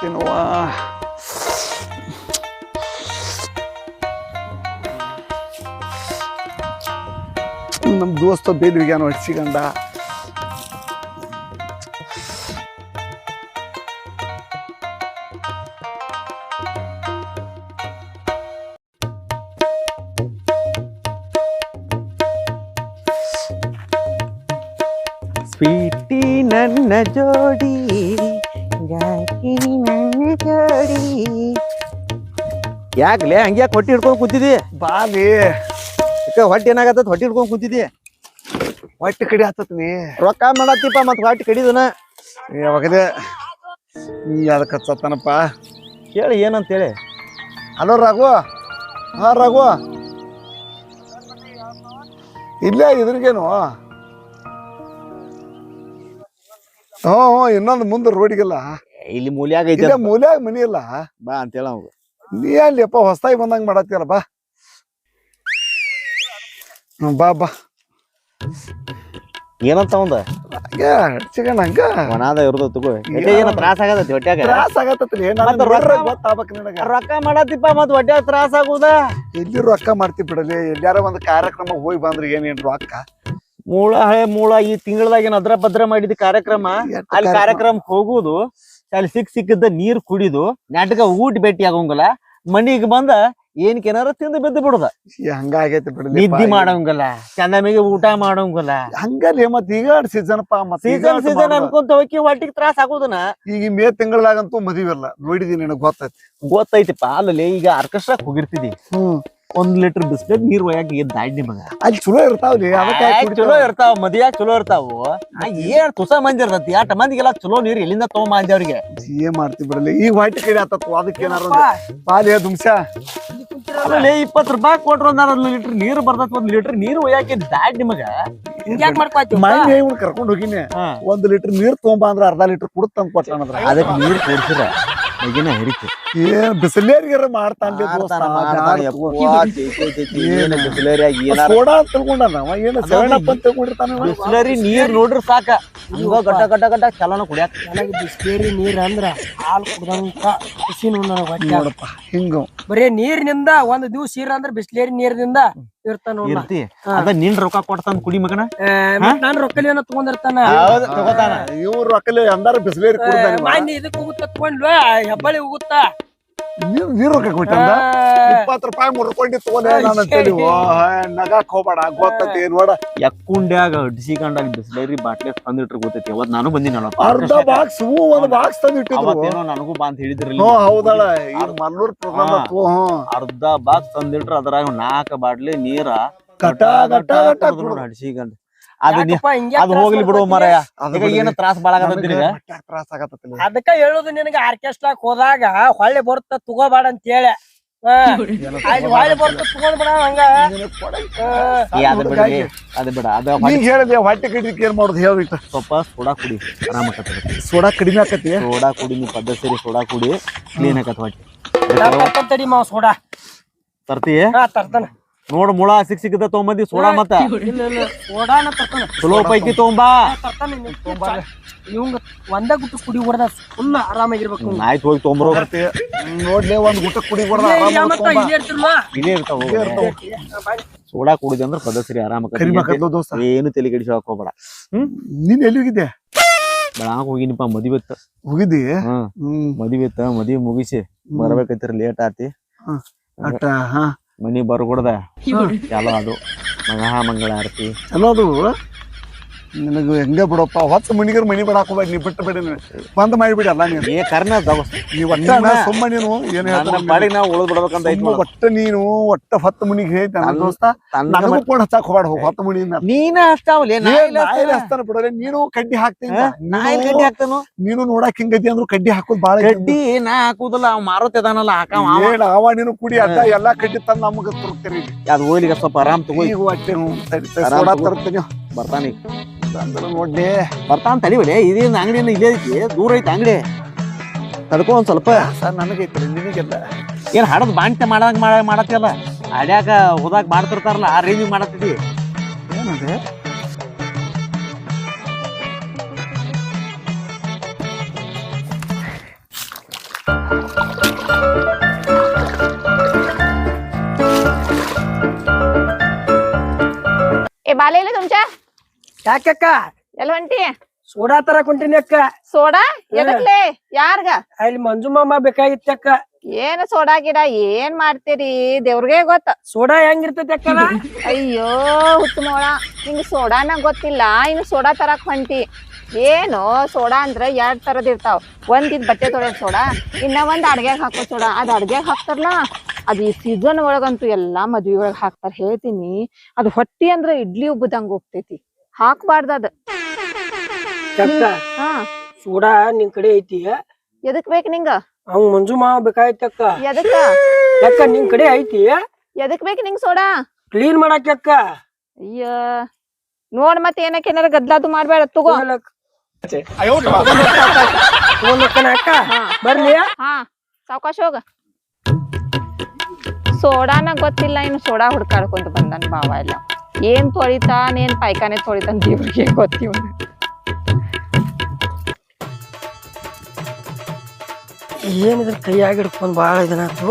ಹೊಟ್ಟಿನವ ನಮ್ಮ ದೋಸ್ತ ಬೇಲಿಗೆ ಹೊಡ್ಸಿಗಂಡ ಸ್ವೀಟಿ ನನ್ನ ಜೋಡಿ ಗಾಟಿ ನನ್ನ ಜೋಡಿ ಯಾಕಲೇ ಹಂಗ್ಯಾಕೆ ಹೊಟ್ಟೆ ಹಿಡ್ಕೊಂಡು ಕೂತಿದಿ ಬಾಲಿ ಹೊಟ್ಟೆ ಏನಾಗತ್ತ ಹೊಟ್ಟೆ ಹಿಡ್ಕೊಂಡು ಕೂತಿದಿ ಹೊಟ್ಟೆ ಕಡಿ ಹತ್ತತ್ ನೀ ರೊಕ್ಕ ಮಾಡತ್ತಿಪ್ಪ ಮತ್ ಹೊಟ್ಟೆ ಕಡಿದನ ಯಾವಾಗದೆ ನೀ ಅದಕ್ಕೆ ಹತ್ತನಪ್ಪ ಹೇಳಿ ಏನಂತೇಳಿ ಹಲೋ ರಘು ಹಾ ರಘು ಇಲ್ಲೇ ಇದ್ರಿಗೇನು ಹ್ಞೂ ಇನ್ನೊಂದು ಮುಂದೆ ರೋಡಿಗೆಲ್ಲ ಇಲ್ಲಿ ಮೂಲ್ಯಾಗ ಐತಿ ಇಲ್ಲೇ ಮೂಲ್ಯಾಗ ಮನಿ ಇಲ್ಲ ಬಾ ಅಂತೇಳ ಅವಾಗ ನೀ ಅಲ್ಲಿಯಪ್ಪ ಹೊಸ್ತಾಗಿ ಬಂದಂಗ ಮಾಡತ್ತಿಯಲ್ಲ ಬಾ ಬಾ ಬಾ ಏನಂತ ಅವಂದ ಚಿಕನ್ ಹಂಗ ಒಣಾದ ಇರ್ದ ತಗೋ ಏನ ತ್ರಾಸ ಆಗತೈತಿ ಹೊಟ್ಯಾಗ ತ್ರಾಸ ಆಗತ್ತತ್ರಿ ಗೊತ್ತಾಗ್ಬೇಕು ನಿನಗ ರೊಕ್ಕ ಮಾಡತ್ತಿಪ್ಪ ಮತ್ ಹೊಟ್ಯಾಗ ತ್ರಾಸ ಆಗುದ ಎಲ್ಲಿ ರೊಕ್ಕ ಮಾಡ್ತಿ ಬಿಡಲಿ ಎಲ್ಲಾರ ಒಂದ್ ಕಾರ್ಯಕ್ರಮ ಹೋಗಿ ಬಂದ್ರೆ ಏನೇನ್ ರೊಕ್ಕ ಮೂಳ ಹಳೆ ಮೂಳ ಈ ತಿಂಗಳದಾಗ ಏನ್ ಅದ್ರ ಭದ್ರ ಮಾಡಿದ ಕಾರ್ಯಕ್ರಮ ಅಲ್ಲಿ ಕಾರ್ಯಕ್ರಮ ಹೋಗುದು ಅಲ್ಲಿ ಸಿಕ್ಕಿದ್ದ ನೀರ್ ಕುಡಿದು ನಾಟಕ ಊಟ ಭೇಟಿ ಆಗೋಂಗಲ್ಲ ಮನಿಗೆ ಬಂದ ಏನ್ಕೇನಾರ ತಿಂದು ಬಿದ್ದು ಬಿಡುದ ಹಂಗಾಗೈತಿ ಬಿಡಲಿ ನಿದ್ದಿ ಮಾಡೋಂಗಲ್ಲ ಚಂದಮಿಗೆ ಊಟ ಮಾಡೋಂಗಲ್ಲ ಹಂಗಲ್ಲಿ ಮತ್ ಈಗ ಸೀಸನ್ ಸೀಸನ್ ಅನ್ಕೊಂತ ಹೋಗಿ ಹೊಟ್ಟಿಗೆ ತ್ರಾಸ ಆಗುದನ ಈಗ ಮೇ ತಿಂಗಳಾಗಂತೂ ಮದುವೆ ಇಲ್ಲ ನೋಡಿದೀನಿ ನಿನಗ್ ಗೊತ್ತೈತಿಪ್ಪ ಅಲ್ಲಿ ಈಗ ಆರ್ಕೆಸ್ಟ್ರಾಕ್ ಹೋಗಿರ್ತಿದಿ 1 ಲೀಟರ್ ಬಿಸ್ಕೆಟ್ ನೀರ್ ಒಯ್ಯಾಕ ಏನ್ ದಾಡ್ನಿ ಮಗ ಅಲ್ಲಿ ಚಲೋ ಇರ್ತಾವ್ಲಿ ಚಲೋ ಇರ್ತಾವ ಮದ್ಯಾಗ ಚಲೋ ಇರ್ತಾವು ಏನ್ ತುಸ ಮಂದಿ ಇರ್ತತಿ ಆಟ ಮಂದಿಗೆಲ್ಲ ಚಲೋ ನೀರ್ ಎಲ್ಲಿಂದ ತಗೊಂಬಂದಿ ಅವ್ರಿಗೆ ಏನ್ ಮಾಡ್ತಿ ಬಿಡಲಿ ಈಗ ಹೊಟ್ಟೆ ಕಡೆ ಆತತ್ತು ಅದಕ್ಕೆ ಏನಾರ ಪಾಲಿ ದುಮ್ಸ ಆಮೇಲೆ 20 ರೂಪಾಯಿ ಕೊಟ್ರು 1 ಲೀಟರ್ ನೀರು ಬರ್ತದ 1 ಲೀಟರ್ ನೀರು ಒಯ್ಯಾಕೆ ದಾಡ್ ನಿಮಗ ಹಿಂಗ್ಯಾಕ್ ಮಾಡ್ಕೊತಿ ಮನೆ ಕರ್ಕೊಂಡ್ ಹೋಗಿನಿ 1 ಲೀಟರ್ ನೀರ್ ತಗೊಂಬ ಅಂದ್ರ 1/2 ಲೀಟರ್ ಕುಡ್ತಂದ್ ಕೊಟ್ಟಾನಂದ್ರ ಅದಕ್ಕೆ ನೀರ್ ಕೊಡ್ಸಿರ ಈಗಿನ ಹರಿತು ಏನ್ ಬಿಸಿಲೇರಿಗಾರ ಮಾಡ್ತಾನ್ಲಿ ಸೋಡಾ ಅಂತ ತಿಳ್ಕೊಂಡಾನ ಏನ 7up ಅಂತ ತಿಳ್ಕೊಂಡಿರ್ತಾನ ಬಿಸ್ಲರಿ ನೀರ್ ನೋಡ್ರಿ ಸಾಕ ಹಂಗ ಗಡ್ಡ ಗಡ್ಡ ಗಡ್ಡ ಚಲನ ಕುಡಿಯಾಕ ಬಿಸ್ಲೇರಿ ನೀರ್ ಅಂದ್ರ ಹಾಲ್ ಕುಡ್ದಂಗ ಖುಷಿ ನೋಡಪ್ಪ ಹಿಂಗ ಬರೇ ನೀರಿನಿಂದ ಒಂದ್ ದಿವ್ಸ ಇರ ಅಂದ್ರ ಬಿಸ್ಲೇರಿ ನೀರಿನಿಂದ ಇರ್ತಾನ ಇರ್ತಿ ಅದ ನಿನ್ ರೊಕ್ಕ ಕೊಡ್ತಾನ ಕುಡಿ ಮಗನ ನಾನ್ ರೊಕ್ಕಲಿ ಏನೋ ತಗೊಂಡಿರ್ತಾನ ತಗೋತಾನ ಇವ್ರ ರೊಕ್ಕಲಿ ಅಂದಾರ ಬಿಸಿಲೇರಿ ಕುಡ್ದಾನ ಮಾನ್ಯ ಇದಕ್ ಹೋಗುತ್ತ ತಗೊಂಡ್ವ ಹೆಬ್ಬಳಿ ಹೋಗುತ್ತಾ ನೀರ್ ರೊಕ್ಕ ಕೊಟ್ಟಂದ 20 ರೂಪಾಯಿ ಮುರ್ಕೊಂಡಿ ತಗೊಂಡೆ ನಾನು ಅಂತೇಳಿ ನಗಾಕ್ ಹೋಗ್ಬೇಡ ಗೊತ್ತೈತಿ ನೋಡ ಯಕ್ಕುಂಡ್ಯಾಗ ಅಡ್ಸಿಕೊಂಡ ಬಿಸ್ಲೇರಿ ಬಾಟ್ಲಿ ತಂದಿಟ್ರು ಗೊತ್ತೈತಿ ಅವತ್ ನಾನು ಬಂದಿನ ಅರ್ಧ ಬಾಕ್ಸ್ ಒಂದ್ ಬಾಕ್ಸ್ ತಂದ್ ಇಟ್ಟಿದ್ರು ಅವತ್ತೇನೋ ನನಗೂ ಬಾ ಅಂತ ಹೇಳಿದ್ರಲ್ಲ ಹೌದಳ ಈ ಮಲ್ಲೂರ್ ಪ್ರೋಗ್ರಾಮ್ ಅರ್ಧ ಬಾಕ್ಸ್ ತಂದಿಟ್ರು ಅದ್ರಾಗ 4 ಬಾಟ್ಲಿ ನೀರ ಗಟ ಗಟ ಗಟ ಅಡ್ಸಿಕೊಂಡ್ ಅದು ಹೋಗ್ಲಿ ಬಿಡುವ ಮಾರಾಯ ಈಗ ಏನ ತ್ರಾಸ ಬಾಳ ತ್ರಾಸ ಆಗತ್ತ ಅದಕ್ಕ ಹೇಳುದು ನಿನಗ ಆರ್ಕೆಸ್ಟ್ರಾಕ್ ಹೋದಾಗ ಹೊಳ್ಳಿ ಬರುತ್ತ ತಗೋಬೇಡ ಅಂತ ಹೇಳಿ ಹೊಳ್ಳಿ ಬರುತ್ತ ತಗೊಂಡ್ಬಿಡ ಹಂಗ ಅದ ಬಿಡ ಅದ ಹೇಳಿದೆ ಹೊಟ್ಟೆ ಕಡಿಲಿಕ್ಕೆ ಏನ್ ಮಾಡುದು ಹೇಳ್ಬಿಟ್ಟು ಸ್ವಲ್ಪ ಸೋಡಾ ಕುಡಿ ಆರಾಮ ಆಕತಿ ಸೋಡಾ ಕಡಿಮೆ ಆಕತಿ ಸೋಡಾ ಕುಡಿ ನೀ ಪದ್ಧತಿ ಸೇರಿ ಸೋಡಾ ಕುಡಿ ಕ್ಲೀನ್ ಆಕತ್ ಹೊಟ್ಟೆ ತಡಿ ಮಾವ ಸೋಡಾ ತರ್ತೀಯ ತರ್ತಾನ ನೋಡ್ ಮುಳ ಸಿಕ್ಕಿದ ತೊಗೊಂಬಂದಿ ಸೋಡಾ ಮತ್ತ ಸೋಡಾನ ತರ್ತಾನ ಚಲೋ ಪೈಕಿ ತೊಗೊಂಬಾ ಇವಂಗ ಒಂದ ಗುಟ್ಟು ಕುಡಿ ಹೊಡೆದ ಫುಲ್ ಆರಾಮಾಗಿರ್ಬೇಕು ಆಯ್ತು ಹೋಗಿ ತೊಗೊಂಬರೋ ನೋಡ್ಲಿ ಒಂದ್ ಗುಟ್ಟ ಕುಡಿ ಇದೇ ಇರ್ತಾವ ಸೋಡಾ ಕುಡಿದೆ ಅಂದ್ರೆ ಪದಸರಿ ಆರಾಮ ಏನು ತಲೆ ಕೆಡಿಸಿ ಹಾಕೋಬೇಡ ನೀನ್ ಎಲ್ಲಿ ಹೋಗಿದ್ದೆ ಬೆಳಾಗ ಹೋಗಿನಿಪ್ಪ ಮದ್ವಿ ಇತ್ತ ಹೋಗಿದ್ದಿ ಮದ್ವಿ ಇತ್ತ ಮದ್ವಿ ಮುಗಿಸಿ ಬರ್ಬೇಕೈತಿರ ಲೇಟ್ ಆತಿ ಮನಿ ಬರ್ಕೊಡ್ದ ಚಲೋ ಅದು ಮಹಾಮಂಗಳ ಆರತಿ ಚಲೋ ಅದು ನಿನಗ ಹೆಂಗ ಬಿಡಪ್ಪ ಹೊತ್ತು ಮನಿಗರ್ ಮನಿ ಬೇಡ ಹಾಕೋಬೇಡ ನೀ ಬಿಟ್ಟು ಬೇಡ ಬಂದ್ ಮಾಡಿಬಿಡಿ ಅಲ್ಲ ನೀನು ಏ ಕರ್ನ ನೀ ಒಟ್ಟ ಸುಮ್ಮ ನೀನು ಏನ್ ಮಾಡಿ ನಾವು ಉಳಿದ್ ಬಿಡ್ಬೇಕಂತ ಒಟ್ಟ ನೀನು ಒಟ್ಟ 10 ಮನಿಗೆ ಹೇಳ್ತ ದೋಸ್ತ ನನಗೂ ಕೂಡ ಹಚ್ಚಾಕ್ ಹೋಗ್ಬೇಡ 10 ಮನಿಯಿಂದ ನೀನ ಹಚ್ತಾವಲ್ಲ ಹಚ್ತಾನ ಬಿಡೋಲ್ಲ ನೀನು ಕಡ್ಡಿ ಹಾಕ್ತೀನಿ ಕಡ್ಡಿ ಹಾಕ್ತಾನು ನೀನು ನೋಡಕ್ ಹಿಂಗತಿ ಅಂದ್ರು ಕಡ್ಡಿ ಹಾಕೋದ್ ಬಾಳ ಕಡ್ಡಿ ನಾ ಹಾಕುದಿಲ್ಲ ಅವ್ ಮಾರುತ್ತಿದಾನಲ್ಲ ಏನ್ ಅವ ನೀನು ಕುಡಿ ಅಡ್ಡ ಎಲ್ಲಾ ಕಡ್ಡಿ ತಂದ್ ನಮಗ ತರ್ತೀರಿ ಅದ್ ಹೋಗ್ಲಿಕ್ಕೆ ಸ್ವಲ್ಪ ಆರಾಮ್ ತಗೋ ತರ್ತೀನಿ ಬರ್ತಾನಿ ನೋಡ್ಲಿ ಬರ್ತಾನ ತಡಿಬೇಡಿ ಇದೇನ್ ಅಂಗಡಿ ಇಲ್ಲೇ ಐತಿ ದೂರ ಐತಿ ಅಂಗಡಿ ತಡ್ಕೊ ಒಂದ್ ಸ್ವಲ್ಪ ನನಗೈತ್ರಿ ನಿನಗೆಲ್ಲ ಏನ್ ಹಡದ್ ಬಾಣ್ತೆ ಮಾಡತ್ತಿಯಲ್ಲ ಅಡ್ಯಾಕ ಹೋದಾಗ ಮಾಡ್ತಿರ್ತಾರಲ್ಲ ಆ ರೇಂಜಿಗೆ ಮಾಡತ್ತಿದಿ ಏನದೆ बाले ಇಲ್ಲ तुमच्या ಯಾಕಕ್ಕ ಎಲ್ಲ ಹೊಂಟಿ ಸೋಡಾ ತರ ಕೊಂಟಿನಿ ಅಕ್ಕ ಸೋಡಾ ಎದಕ್ಲೆ ಯಾರ್ಗ ಅಲ್ಲಿ ಮಂಜು ಮಾಮ ಬೇಕಾಗಿತ್ತಕ್ಕ ಏನ್ ಸೋಡಾ ಗಿಡ ಏನ್ ಮಾಡ್ತೀರಿ ದೇವ್ರಿಗೆ ಗೊತ್ತ ಸೋಡಾ ಹೆಂಗಿರ್ತೈತಿ ಅಕ್ಕನ ಅಯ್ಯೋ ಹುತ್ತಮೋಳ ನಿಂಗ್ ಸೋಡಾನ ಗೊತ್ತಿಲ್ಲ ಇನ್ನು ಸೋಡಾ ತರಕ್ ಹೊಂಟಿ ಏನು ಸೋಡಾ ಅಂದ್ರ 2 ತರದ್ ಇರ್ತಾವ ಒಂದ್ ಇದ್ ಬಟ್ಟೆ ತೊಳೆಯೋ ಸೋಡಾ ಇನ್ನ ಒಂದ್ ಅಡ್ಗ್ಯಾಗ ಹಾಕೋ ಸೋಡಾ ಅದ್ ಅಡ್ಗ್ಯಾಗ ಹಾಕ್ತಾರಲ್ಲ ಅದ್ ಈ ಸೀಸನ್ ಒಳಗಂತೂ ಎಲ್ಲಾ ಮದ್ವಿ ಒಳಗ್ ಹಾಕ್ತಾರ ಹೇಳ್ತೀನಿ ಅದ್ ಹೊಟ್ಟಿ ಅಂದ್ರ ಇಡ್ಲಿ ಉಬ್ಬದಂಗ ಹೋಗ್ತೈತಿ ಹಾಕ್ಬಾರ್ದ ಅದ್ ಅಕ್ಕ ಹಾ ಸೋಡಾ ನಿನ್ ಕಡೆ ಐತಿ ಎದಕ್ ಬೇಕ್ ನಿಂಗ ಅವ್ ಮಂಜು ಮಾಮ ಬೇಕಾಗಿತ್ತಕ್ಕ ಎದಕ್ಕ ಅಕ್ಕ ನಿನ್ ಕಡೆ ಐತಿ ಎದಕ್ ಬೇಕ್ ನಿಂಗ್ ಸೋಡಾ ಕ್ಲೀನ್ ಮಾಡಾಕ ಅಕ್ಕ ಅಯ್ಯ ನೋಡ್ ಮತ್ ಏನಕ್ಕೆ ಏನಾರ ಗದ್ಲಾದು ಮಾಡ್ಬೇಡ ತಗೋ ಅಕ್ಕ ಬರ್ಲಿ ಹಾ ಸಾವ್ಕಾಶ ಹೋಗ ಸೋಡಾನ ಗೊತ್ತಿಲ್ಲ ಇನ್ನು ಸೋಡಾ ಹುಡ್ಕಾಡ್ಕೊಂತ ಬಂದನ್ ಬಾವ ಎಲ್ಲ ಏನ್ ತೊಳಿತಾನ ಏನ್ ಪಾಯ್ಕಾನೆ ತೊಳಿತಾನ ದೇವ್ರಿಗೆ ಗೊತ್ತಿವ ಏನಿದ್ರ ಕೈಯಾಗ ಹಿಡ್ಕೊಂಡ್ ಬಾಳ ಇದನ್ನಾತು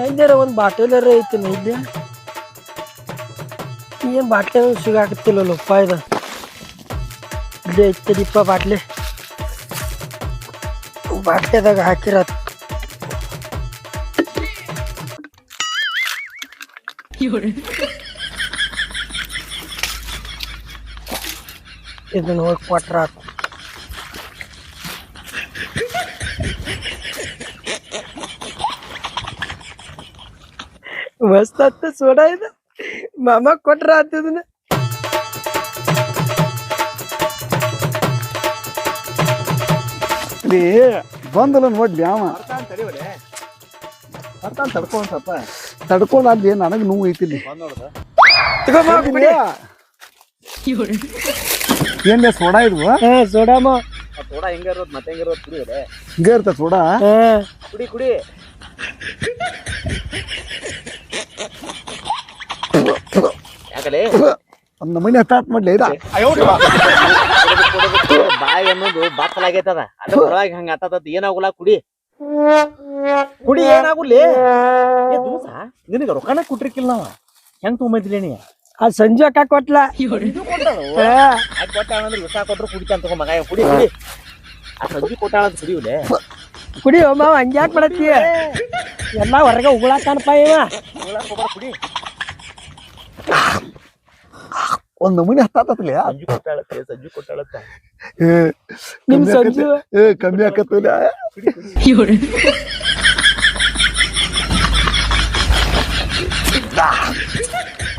ಇದ್ದಾರ ಒಂದ್ ಬಾಟಲರ ಐತಿ ನೈದ್ಯ ಏನ್ ಬಾಟ್ಲಿ ಸಿಗಾಕತ್ತಿಲ್ಲಪ್ಪ ಇದು ಇಲ್ಲೇ ಐತದಿಪ್ಪ ಬಾಟ್ಲಿ ಬಾಟ್ಲಿದಾಗ ಹಾಕಿರತ್ ಇದನ್ನ ಹೋಗಿ ಕೊಟ್ರ ಮಸ್ತ್ ಆತ ಸೋಡಾ ಇದು ಮಾಮ ಕೊಟ್ರ ಆತದನ್ನ ಬಂದಲ್ಲ ನೋಡ್ಲಿ ಅವ ತಡ್ಕೊಂಡ್ ಅಲ್ಲಿ ನನಗ್ ನೋವು ಐತಿಲ್ಲಿ ಏನ್ ಸೋಡಾ ಇದ್ವು ಸೋಡಾಮ ಸೋಡಾ ಹಿಂಗ ಇರೋದ್ ಮತ್ತೆ ಹೆಂಗಿರೋದ್ ಕುಡಿಯೋದೆ ಹಿಂಗ ಇರ್ತ ಸೋಡಾ ಕುಡಿ ಕುಡಿ ಯಾಕಲೆ ಒಂದ್ ಮನೆ ಹತ್ತಾತ್ ಮಾಡ್ಲಿ ಇದ ಬಾಯಿ ಅನ್ನೋದು ಬಾತ್ತಲಾಗೈತದ ಅದ್ರ ಹೊರಗೆ ಹಂಗ ಆತದ ಏನಾಗುಲ್ಲ ಕುಡಿ ಕುಡಿ ಏನಾಗುಲ್ಲಿ ದೂಸ ನಿನಗ ರೊಕ್ಕನ ಕೊಟ್ಟಿರ್ಕಿಲ್ಲ ನಾವ ಹೆಂಗ್ ತೊಗೊಂಬಂದಿಲ್ಲ ನೀ ಆ ಸಂಜೆ ಅಕ್ಕ ಕೊಟ್ಲ ಕೊಟ್ಟಾಳಂದ್ರೆ ವಿಷ ಕೊಟ್ರು ಕುಡಿತಾನ ತಗೋ ಮಗ ಕುಡಿ ಕುಡಿ ಆ ಸಂಜೆ ಕೊಟ್ಟಾಳಂತ ಕುಡಿಯುಲೆ ಕುಡಿ ಮಾವ ಹಂಗ್ಯಾಕ್ ಮಾಡತ್ತಿ ಎಲ್ಲಾ ಹೊರಗೆ ಉಗುಳಾಕನಪ್ಪ ಇವ ಕುಡಿ ಒಂದ್ ಮನೆ ಹತ್ತಾತತ್ಲಿ ಸಂಜೆ ಕೊಟ್ಟಾಳತ್ತೆ ಸಂಜೆ ಕೊಟ್ಟಾಳತ್ತ ನಿಮ್ ಸಂಜು ಕಮ್ಮಿ ಆಕತ್ತಲ್ಲ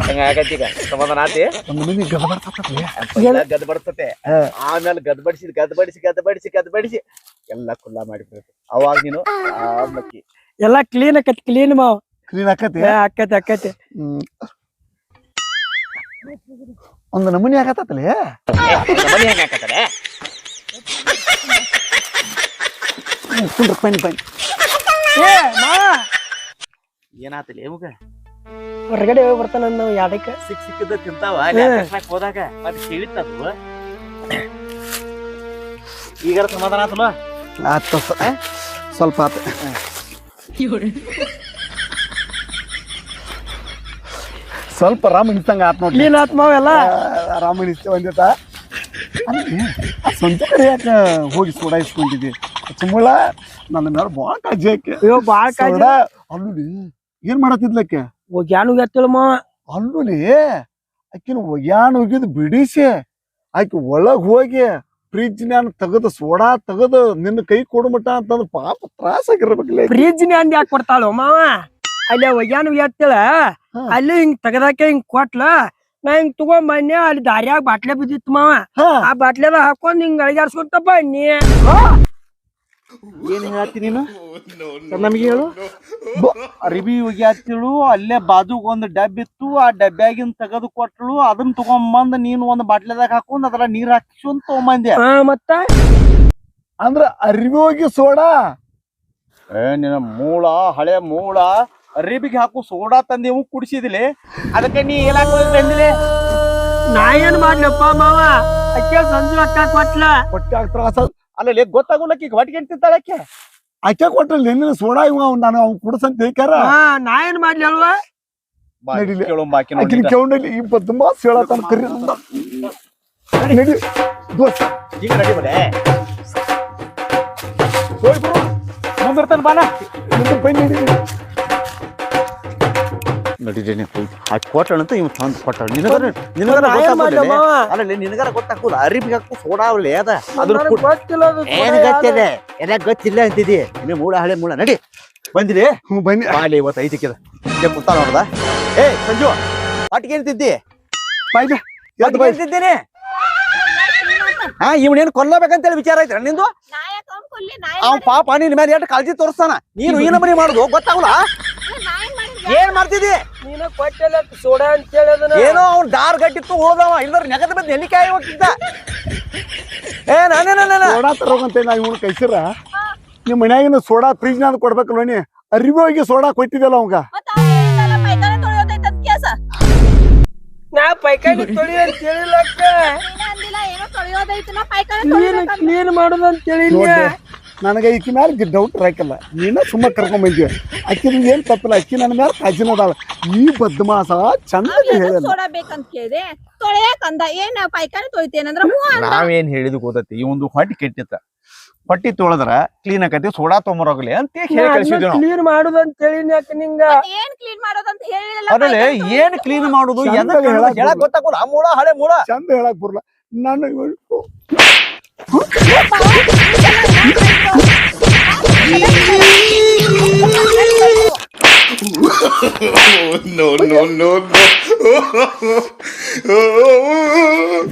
ಹಂಗ ಆಗತ್ತೀಗ ಸಮಾಧಾನ ಆತಿ ಒಂದ್ ಮನೆ ಗದ ಬರ್ತತ್ಲಿ ಗದ್ ಬರ್ತತೆ ಆಮೇಲೆ ಗದ್ಬಡಿಸಿ ಎಲ್ಲ ಕುಲ್ಲ ಮಾಡಿಬಿಡ್ತು ಅವಾಗ ನೀನು ಮಕ್ಕಿ ಎಲ್ಲಾ ಕ್ಲೀನ್ ಆಕತಿ ಕ್ಲೀನ್ ಮಾವ ಕ್ಲೀನ್ ಆಕತಿ ಆಕತಿ ಆಕತಿ ಒಂದ್ ನಮೂನಿ ಆಗತ್ತತ್ಲಿ ಮನಿ ಹೆಂಗ ಹಾಕತ್ತಲೆ ಪೈನ್ ಪೈನ್ ಏ ಮಾವ ಏನಾತಲಿ ಮುಗ ಹೊರಗಡೆ ಹೋಗಿ ಬರ್ತಾನ ನಾವು ಯಾಡಕ್ಕ ಸಿಕ್ಕಿದ್ದ ತಿಂತಾವ ಹೋದಾಗ ಮತ್ತೆ ಕೇಳಿತ್ತದು ಈಗ ಸಮಾಧಾನ ಆತಲ್ವ ಆತ ಸ್ವಲ್ಪ ಆತ ಸ್ವಲ್ಪ ರಾಮ ಇನ್ಸಂಗ ಆತ್ ನೋಡ್ಲಿ ಕ್ಲೀನ್ ಆತ್ ಮಾವ ಎಲ್ಲ ರಾಮ ಇನ್ಸ್ತೆ ಒಂದಿತ ಸಂಜೆ ಕಡೆ ಯಾಕೆ ಹೋಗಿ ಸೋಡಾ ಇಸ್ಕೊಂಡಿದ್ದಿ ಸುಮ್ಮಳ ನನ್ನ ಮೇಲೆ ಬಾಳ ಕಾಜಿ ಆಕೆ ಅಯ್ಯೋ ಬಾಳ ಕಾಜಿ ಅಲ್ಲಿ ಏನ್ ಮಾಡತ್ತಿದ್ಲಕ್ಕೆ ಒಗ್ಯಾನು ಎತ್ತಳ ಮಾವ ಅಲ್ಲಿ ಆಕಿನ ಒಗ್ಯಾನ್ ಹೋಗಿದ್ ಬಿಡಿಸಿ ಆಕಿ ಒಳಗ್ ಹೋಗಿ ಫ್ರಿಜ್ ನ್ಯಾನ ತೆಗದು ಸೋಡಾ ತೆಗದು ನಿನ್ನ ಕೈ ಕೊಡ್ಮಟ ಅಂತಂದ್ ಪಾಪ ತ್ರಾಸ ಆಗಿರ್ಬೇಕಲ್ಲ ಫ್ರಿಜ್ ನ್ಯಾಂದ ಯಾಕೆ ಕೊಡ್ತಾಳು ಮಾವ ಅಲ್ಲಿ ಒಗ್ಯಾನು ಎತ್ತಳ ಅಲ್ಲಿ ಹಿಂಗ್ ತೆಗದಾಕೆ ಹಿಂಗ್ ಕೊಟ್ಲ ನಾ ಹಿಂಗ್ ತಗೊಂಡ್ ಬನ್ನಿ ಅಲ್ಲಿ ದಾರ್ಯಾಗ ಬಾಟ್ಲೆ ಬಿದ್ದಿತ್ತು ಮಾವ ಆ ಬಾಟ್ಲೆದ ಹಾಕೊಂಡ್ ಹಿಂಗ್ ಅಳಗಾಡ್ಸ್ಕೊಂತ ಬನ್ನಿ ಏನ್ ಹೇಳತ್ತಿ ನೀನು ನಮಗೆ ಹೇಳು ಅರಿಬಿ ಒಗ್ಯಾತಿಳು ಅಲ್ಲೇ ಬಾಜುಗ್ ಒಂದ್ ಡಬ್ಬ ಇತ್ತು ಆ ಡಬ್ಬ್ಯಾಗಿನ್ ತೆಗದು ಕೊಟ್ಳು ಅದನ್ನ ತಗೊಂಬಂದ್ ನೀನು ಒಂದ್ ಬಾಟ್ಲೆದಾಗ ಹಾಕೊಂಡ್ ಅದ್ರ ನೀರ್ ಹಾಕಿಸ್ಕೊಂಡ್ ತಗೊಂಬಂದ್ಯ ಮತ್ತ ಅಂದ್ರ ಅರಿವಿ ಹೋಗಿ ಸೋಡಾ ನಿನ್ನ ಮೂಳ ಹಳೆ ಮೂಳ ಅರಿಬಿಗೆ ಹಾಕು ಸೋಡಾ ತಂದೇವು ಕುಡಿಸಿದಿಲಿ ಅದಕ್ಕೆ ನೀ ಏನಾಕ ಬಂದಿಲೆ ನಾ ಏನ್ ಮಾಡ್ಲಪ್ಪ ಮಾವ ಅಕ್ಕ ಸಂಜು ಅಕ್ಕ ಕೊಟ್ಲ ಹೊಟ್ಟೆ ತ್ರಾಸ ಅಲ್ಲೇ ಗೊತ್ತಾಗೋಲಕ್ಕಿ ಹೊಟ್ಟಿಗೆ ತಿಂತಾಳಕ್ಕೆ ಆಕೆ ಕೊಟ್ಟಲ್ ನಿನ್ನ ಸೋಡಾ ಇವ ನಾನು ಅವ್ನು ಕುಡ್ಸಂತ ಹೇಳ್ಕ್ಯಾರ ನಾ ಏನ್ ಮಾಡ್ಲಿ ಅಲ್ವಾ ನಡಿಲಿ. ಕೇಳೋ ಬಾಕಿ ಆಕಿನ ನೋಡಿ ಕೇವನಲ್ಲಿ 20 ಮಾಸ್ ಹೇಳತ್ತಾನ ಕರಿ ನಡಿ ದೋಸ್ತ ಈಗ ನಡಿ ಬರೇ ಹೋಯ್ ಬ್ರೋ ಮುಂದಿರ್ತಾನ ಬಾನ ಮುಂದೆ ಬೈ ನಡಿ ನಡಿದೇನೆ ಹಾಕಿ ಕೊಟ್ಟಣಂತ ಇವ್ ತಂದ್ ಕೊಟ್ಟ ನಿನಗರ ಅಲ್ಲಲ್ಲಿ ನಿನಗರ ಗೊತ್ತಾಗ್ತದ ಅರಿಬಿಗೆ ಹಾಕು ಸೋಡಾ ಅವಳೆ ಅದ ಅದ್ರ ಗೊತ್ತಿಲ್ಲ ಅದು ಏನ್ ಗೊತ್ತಿದೆ ಎಲ್ಲ ಗೊತ್ತಿಲ್ಲ ಅಂತಿದಿ ಇನ್ನು ಮೂಳ ಹಳೆ ಮೂಳ ನಡಿ ಬಂದಿರಿ ಹ್ಞೂ ಬನ್ನಿ ಬಾಲಿ ಇವತ್ತು ಐತಿಕ್ಕಿದ ಕುಂತ ನೋಡ್ದ ಏ ಸಂಜು ಪಾಟಿಗೆ ಏನ್ತಿದ್ದಿ ಬಾಯ್ದೆ ಎದ್ದು ಬಾಯ್ ತಿದ್ದೀನಿ ಹಾ ಇವನೇನ್ ಕೊಲ್ಲಬೇಕಂತೇಳಿ ವಿಚಾರ ಐತ್ರ ನಿಂದು ಅವ್ ಪಾಪ ನಿನ್ ಮೇಲೆ ಎಷ್ಟು ಕಾಳಜಿ ತೋರಿಸ್ತಾನ ನೀನು ಈ ನಮನಿ ಮಾಡುದು ಗೊತ್ತಾಗಲ್ಲ ಏನ್ ಮಾಡ್ತಿದಿ ನೀನ ಕೊಟ್ಟಿಲ್ಲ ಸೋಡಾ ಅಂತ ಹೇಳಿ ಅದನ್ನ ಏನೋ ಅವ್ನ್ ದಾರ್ ಗಟ್ಟಿತ್ತು ಹೋದವ ಇಲ್ದ್ರ ನೆಗದ ಬಂದ್ ನೆಲ್ಲಿಕಾಯಿ ಹೋಗ್ತಿದ್ದ ಏ ನಾನೇನ ಸೋಡಾ ತರೋಗಂತ ನಾ ಇವನು ಕೈಸಿರ ನಿಮ್ಮ ಮನ್ಯಾಗಿನ ಸೋಡಾ ಫ್ರಿಜ್ನಾಗ ಕೊಡ್ಬೇಕಲ್ವ ನೀ ಅರಿವಿ ಹೋಗಿ ಸೋಡಾ ಕೊಟ್ಟಿದ್ದಲ್ಲ ಅವಂಗ ನಾ ಪೈಕಾನಿ ತೊಳಿ ಅಂತ ಹೇಳಿಲ್ಲಕ್ಕ ಕ್ಲೀನ್ ಮಾಡೋದು ಅಂತ ಹೇಳಿಲ್ಲ ನೋಡ್ದೆ ನನಗೆ ಈಕಿ ಮ್ಯಾಲ ಡೌಟ್ ರಾಕಲ್ಲ ನೀನ ಸುಮ್ಮ ಕರ್ಕೊಂಡ್ ಬಂದ್ವಿ ಅಕ್ಕಿನ ಏನ್ ತಪ್ಪಿಲ್ಲ ಅಕ್ಕಿ ನನ್ನ ಮ್ಯಾಲ ಕಾಜಿನ ಅದಾಳ ಈ ಬದ್ಮಾಸ ಚಂದ ಹೇಳಲ್ಲ ಸೋಡಾ ಬೇಕಂತ ಕೇಳಿದೆ ತೊಳೆಯಕಂದ ಏನ್ ಪೈಕಾನಿ ತೊಳಿತೇನಂದ್ರ ನಾವೇನ್ ಹೇಳಿದ್ ಗೊತ್ತೈತಿ ಈ ಒಂದು ಹೊಟ್ಟಿ ಕೆಟ್ಟಿತ್ತ ಹೊಟ್ಟಿ ತೊಳೆದ್ರ ಕ್ಲೀನ್ ಆಕತಿ ಸೋಡಾ ತೊಗೊಂಬರೋಗ್ಲಿ ಅಂತ ಹೇಳಿ ಕಳ್ಸಿದ್ವಿ ನಾವು ಕ್ಲೀನ್ ಮಾಡೋದು ಅಂತ ಹೇಳಿನಿ ಯಾಕ ನಿಂಗ ಏನ್ ಕ್ಲೀನ್ ಮಾಡೋದಂತ ಹೇಳಿಲ್ಲ ಅದ್ರಲ್ಲಿ ಏನ್ ಕ್ಲೀನ್ ಮಾಡುದು ಚಂದ ಹೇಳಕ್ ಗೊತ್ತಾಗಲ್ಲ ಆ ಮೂಳ ಹಳೆ ಮೂಳ ಚಂದ ಹೇಳಕ್ ಬರಲ್ಲ ನಾನು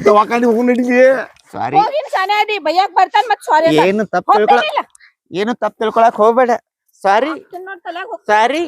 ದವಾಖಾನೆ ಹೋಗಿ ನಡಿಲಿ ಸಾರಿ ಹೋಗಿನ್ ಸನೆ ಅದಿ ಬಯ್ಯಾಕ್ ಬರ್ತಾನ ಮತ್ ಸಾರಿ ಏನು ತಪ್ಪು ಏನು ತಪ್ಪು ತಿಳ್ಕೊಳಕ್ ಹೋಗ್ಬೇಡ ಸಾರಿ ಸಾರಿ